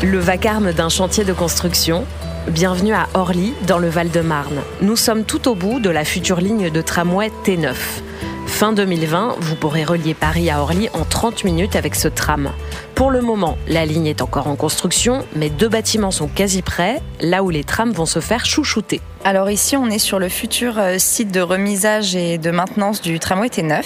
Le vacarme d'un chantier de construction. Bienvenue à Orly, dans le Val-de-Marne. Nous sommes tout au bout de la future ligne de tramway T9. Fin 2020, vous pourrez relier Paris à Orly en 30 minutes avec ce tram. Pour le moment, la ligne est encore en construction, mais 2 bâtiments sont quasi prêts, là où les trams vont se faire chouchouter. Alors ici, on est sur le futur site de remisage et de maintenance du tramway T9.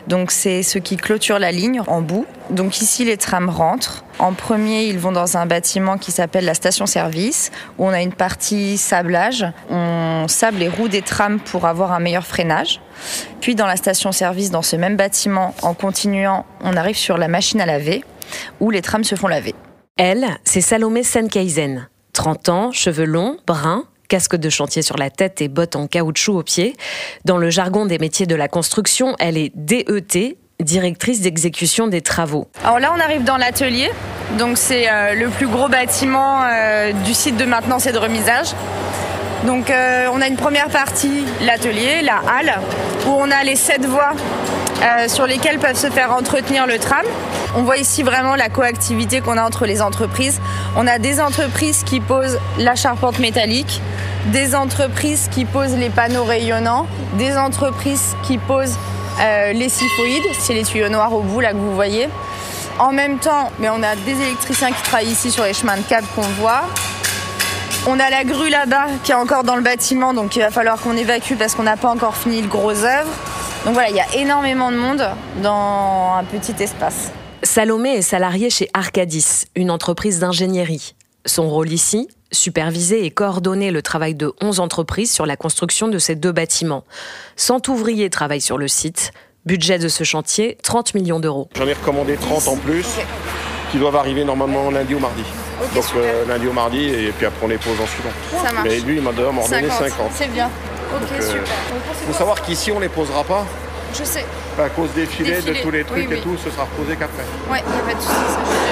Donc c'est ce qui clôture la ligne en bout. Donc ici, les trams rentrent. En premier, ils vont dans un bâtiment qui s'appelle la station-service, où on a une partie sablage. On sable les roues des trams pour avoir un meilleur freinage. Puis dans la station-service, dans ce même bâtiment, en continuant, on arrive sur la machine à laver, où les trams se font laver. Elle, c'est Salomé Senkeisen. 30 ans, cheveux longs, bruns, casque de chantier sur la tête et bottes en caoutchouc aux pieds. Dans le jargon des métiers de la construction, elle est DET, directrice d'exécution des travaux. Alors là, on arrive dans l'atelier. Donc c'est le plus gros bâtiment du site de maintenance et de remisage. Donc on a une première partie, l'atelier, la halle, où on a les 7 voies sur lesquelles peuvent se faire entretenir le tram. On voit ici vraiment la coactivité qu'on a entre les entreprises. On a des entreprises qui posent la charpente métallique, des entreprises qui posent les panneaux rayonnants, des entreprises qui posent les siphoïdes, c'est les tuyaux noirs au bout là que vous voyez. En même temps, mais on a des électriciens qui travaillent ici sur les chemins de câbles qu'on voit. On a la grue là-bas qui est encore dans le bâtiment, donc il va falloir qu'on évacue parce qu'on n'a pas encore fini le gros œuvre. Donc voilà, il y a énormément de monde dans un petit espace. Salomé est salariée chez Arcadis, une entreprise d'ingénierie. Son rôle ici, superviser et coordonner le travail de 11 entreprises sur la construction de ces 2 bâtiments. 100 ouvriers travaillent sur le site. Budget de ce chantier, 30 millions d'euros. J'en ai recommandé 30 en plus, qui doivent arriver normalement lundi ou mardi. Donc lundi ou mardi, et puis après on les pose en suivant. Ça marche. Et lui, il m'a ordonné 50. C'est bien. Ok, super. Il faut savoir qu'ici, on ne les posera pas. Je sais. À cause des filets, de tous les trucs oui. et tout, ce sera reposé qu'après. Ouais, il n'y a pas de souci, ça je vais.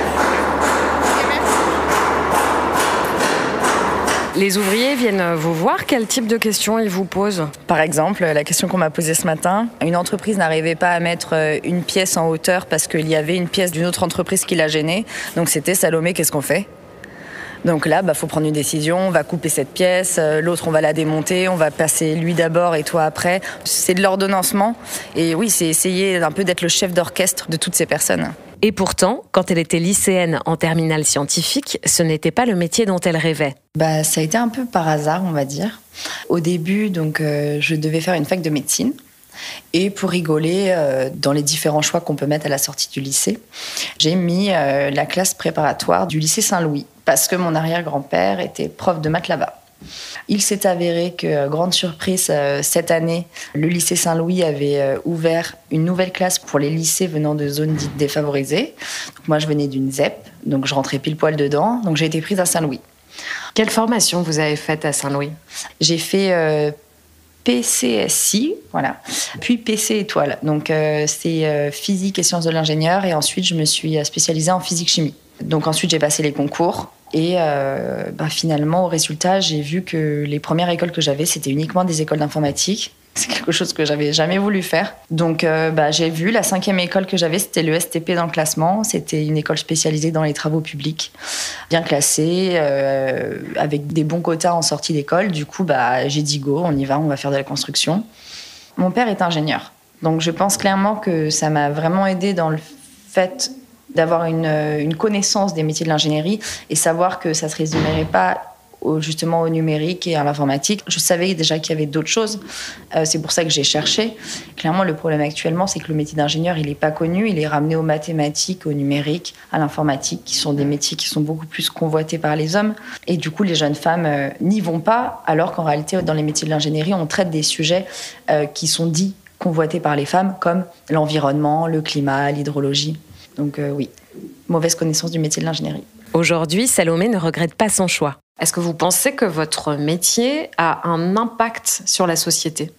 Les ouvriers viennent vous voir. Quel type de questions ils vous posent ? Par exemple, la question qu'on m'a posée ce matin, une entreprise n'arrivait pas à mettre une pièce en hauteur parce qu'il y avait une pièce d'une autre entreprise qui la gênait. Donc c'était Salomé, qu'est-ce qu'on fait ? Donc là, faut prendre une décision, on va couper cette pièce, l'autre on va la démonter, on va passer lui d'abord et toi après. C'est de l'ordonnancement et oui, c'est essayer un peu d'être le chef d'orchestre de toutes ces personnes. Et pourtant, quand elle était lycéenne en terminale scientifique, ce n'était pas le métier dont elle rêvait. Ça a été un peu par hasard, on va dire. Au début, je devais faire une fac de médecine. Et pour rigoler, dans les différents choix qu'on peut mettre à la sortie du lycée, j'ai mis la classe préparatoire du lycée Saint-Louis, parce que mon arrière-grand-père était prof de maths là-bas. Il s'est avéré que, grande surprise, cette année, le lycée Saint-Louis avait ouvert une nouvelle classe pour les lycées venant de zones dites défavorisées. Donc moi, je venais d'une ZEP, donc je rentrais pile poil dedans, donc j'ai été prise à Saint-Louis. Quelle formation vous avez faite à Saint-Louis ? J'ai fait PCSI, voilà, puis PC étoile. Donc c'est physique et sciences de l'ingénieur, et ensuite je me suis spécialisée en physique-chimie. Donc ensuite j'ai passé les concours et finalement au résultat j'ai vu que les premières écoles que j'avais c'était uniquement des écoles d'informatique. C'est quelque chose que j'avais jamais voulu faire. Donc j'ai vu la 5e école que j'avais, c'était le STP dans le classement. C'était une école spécialisée dans les travaux publics, bien classée, avec des bons quotas en sortie d'école. Du coup, j'ai dit go, on y va, on va faire de la construction. Mon père est ingénieur, donc je pense clairement que ça m'a vraiment aidée dans le fait d'avoir une connaissance des métiers de l'ingénierie et savoir que ça se résumerait pas justement au numérique et à l'informatique. Je savais déjà qu'il y avait d'autres choses. C'est pour ça que j'ai cherché. Clairement, le problème actuellement, c'est que le métier d'ingénieur, il n'est pas connu. Il est ramené aux mathématiques, au numérique, à l'informatique, qui sont des métiers qui sont beaucoup plus convoités par les hommes. Et du coup, les jeunes femmes n'y vont pas, alors qu'en réalité, dans les métiers de l'ingénierie, on traite des sujets qui sont dits convoités par les femmes, comme l'environnement, le climat, l'hydrologie. Donc oui, mauvaise connaissance du métier de l'ingénierie. Aujourd'hui, Salomé ne regrette pas son choix. Est-ce que vous pensez que votre métier a un impact sur la société ?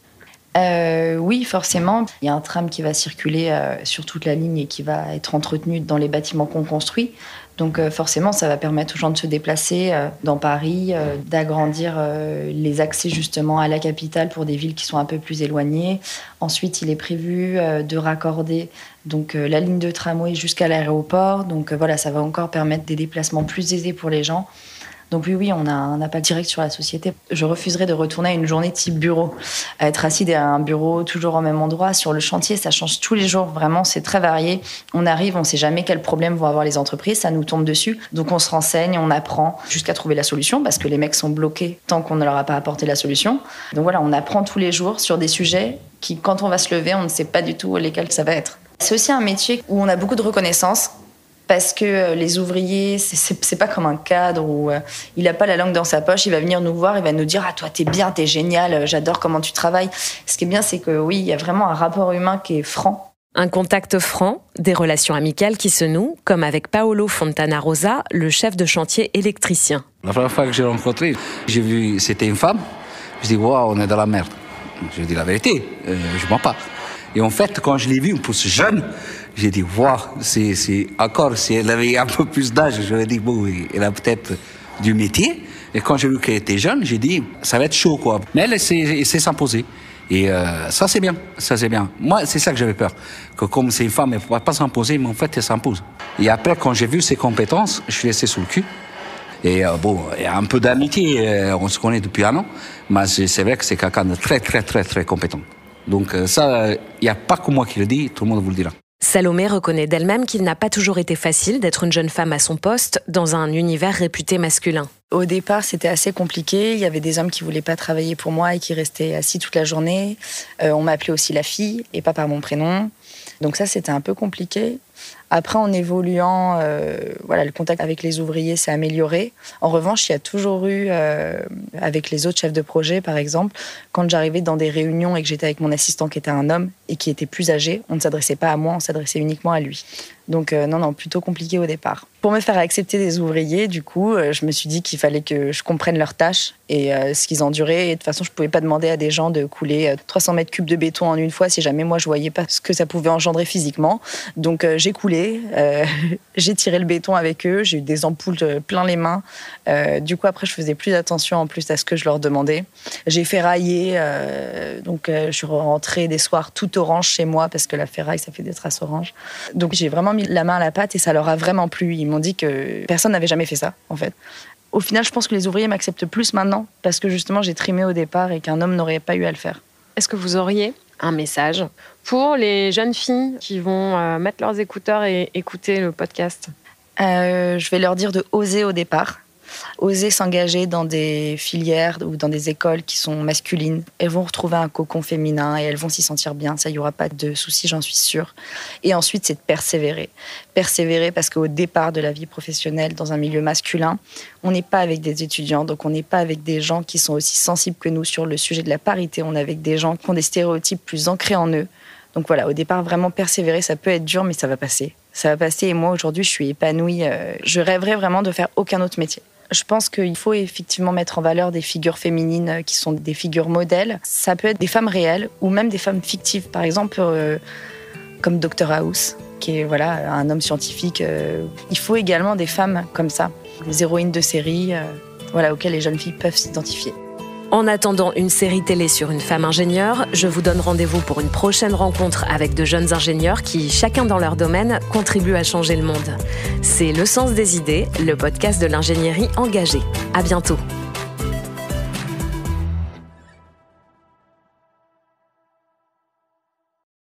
Oui, forcément. Il y a un tram qui va circuler sur toute la ligne et qui va être entretenu dans les bâtiments qu'on construit. Donc forcément, ça va permettre aux gens de se déplacer dans Paris, d'agrandir les accès justement à la capitale pour des villes qui sont un peu plus éloignées. Ensuite, il est prévu de raccorder donc, la ligne de tramway jusqu'à l'aéroport. Donc voilà, ça va encore permettre des déplacements plus aisés pour les gens. Donc oui, on a un impact direct sur la société. Je refuserais de retourner à une journée type bureau. À être assis derrière un bureau, toujours au même endroit. Sur le chantier, ça change tous les jours. Vraiment, c'est très varié. On arrive, on ne sait jamais quels problèmes vont avoir les entreprises. Ça nous tombe dessus. Donc on se renseigne, on apprend jusqu'à trouver la solution parce que les mecs sont bloqués tant qu'on ne leur a pas apporté la solution. Donc voilà, on apprend tous les jours sur des sujets qui, quand on va se lever, on ne sait pas du tout lesquels ça va être. C'est aussi un métier où on a beaucoup de reconnaissance. Parce que les ouvriers, c'est pas comme un cadre où il n'a pas la langue dans sa poche, il va venir nous voir, il va nous dire « Ah, toi, t'es bien, t'es génial, j'adore comment tu travailles ». Ce qui est bien, c'est que oui, il y a vraiment un rapport humain qui est franc. Un contact franc, des relations amicales qui se nouent, comme avec Paolo Fontana Rosa, le chef de chantier électricien. La première fois que j'ai rencontré, j'ai vu c'était une femme. Je dis « Wow, on est dans la merde ». Je dis la vérité, je mens pas. Et en fait, quand je l'ai vue, une pousse jeune, j'ai dit, waouh, c'est encore, si elle avait un peu plus d'âge, j'aurais dit, bon, elle a peut-être du métier. Et quand j'ai vu qu'elle était jeune, j'ai dit, ça va être chaud, quoi. Mais elle sait s'imposer. Et ça, c'est bien, ça, c'est bien. Moi, c'est ça que j'avais peur. Que comme c'est une femme, elle ne pourra pas s'imposer, mais en fait, elle s'impose. Et après, quand j'ai vu ses compétences, je suis resté sous le cul. Et bon, il y a un peu d'amitié, on se connaît depuis un an, mais c'est vrai que c'est quelqu'un de très, très, très, très compétent. Donc ça, il n'y a pas que moi qui le dis, tout le monde vous le dira. Salomé reconnaît d'elle-même qu'il n'a pas toujours été facile d'être une jeune femme à son poste dans un univers réputé masculin. Au départ, c'était assez compliqué. Il y avait des hommes qui ne voulaient pas travailler pour moi et qui restaient assis toute la journée. On m'appelait aussi la fille et pas par mon prénom. Donc ça, c'était un peu compliqué. Après, en évoluant, le contact avec les ouvriers s'est amélioré. En revanche, il y a toujours eu, avec les autres chefs de projet, par exemple, quand j'arrivais dans des réunions et que j'étais avec mon assistant qui était un homme et qui était plus âgé, on ne s'adressait pas à moi, on s'adressait uniquement à lui. Donc non, plutôt compliqué au départ. Pour me faire accepter des ouvriers, du coup, je me suis dit qu'il fallait que je comprenne leurs tâches et ce qu'ils enduraient. Et de toute façon, je ne pouvais pas demander à des gens de couler 300 mètres cubes de béton en une fois si jamais moi, je ne voyais pas ce que ça pouvait engendrer physiquement. Donc j'ai coulé, j'ai tiré le béton avec eux, j'ai eu des ampoules plein les mains. Du coup, après, je faisais plus attention en plus à ce que je leur demandais. J'ai ferraillé, je suis rentrée des soirs tout orange chez moi parce que la ferraille, ça fait des traces oranges. Donc j'ai vraiment mis la main à la pâte et ça leur a vraiment plu. Ils m'ont dit que personne n'avait jamais fait ça, en fait. Au final, je pense que les ouvriers m'acceptent plus maintenant parce que justement, j'ai trimé au départ et qu'un homme n'aurait pas eu à le faire. Est-ce que vous auriez un message pour les jeunes filles qui vont mettre leurs écouteurs et écouter le podcast ? Je vais leur dire de oser au départ. Oser s'engager dans des filières ou dans des écoles qui sont masculines. Elles vont retrouver un cocon féminin et elles vont s'y sentir bien. Ça, il n'y aura pas de souci, j'en suis sûre. Et ensuite, c'est de persévérer. Persévérer parce qu'au départ de la vie professionnelle, dans un milieu masculin, on n'est pas avec des étudiants, donc on n'est pas avec des gens qui sont aussi sensibles que nous sur le sujet de la parité. On est avec des gens qui ont des stéréotypes plus ancrés en eux. Donc voilà, au départ, vraiment persévérer, ça peut être dur, mais ça va passer. Ça va passer et moi, aujourd'hui, je suis épanouie. Je rêverais vraiment de faire aucun autre métier. Je pense qu'il faut effectivement mettre en valeur des figures féminines qui sont des figures modèles. Ça peut être des femmes réelles ou même des femmes fictives. Par exemple, comme Dr House, qui est un homme scientifique. Il faut également des femmes comme ça, des héroïnes de série auxquelles les jeunes filles peuvent s'identifier. En attendant une série télé sur une femme ingénieure, je vous donne rendez-vous pour une prochaine rencontre avec de jeunes ingénieurs qui, chacun dans leur domaine, contribuent à changer le monde. C'est Le Sens des idées, le podcast de l'ingénierie engagée. À bientôt.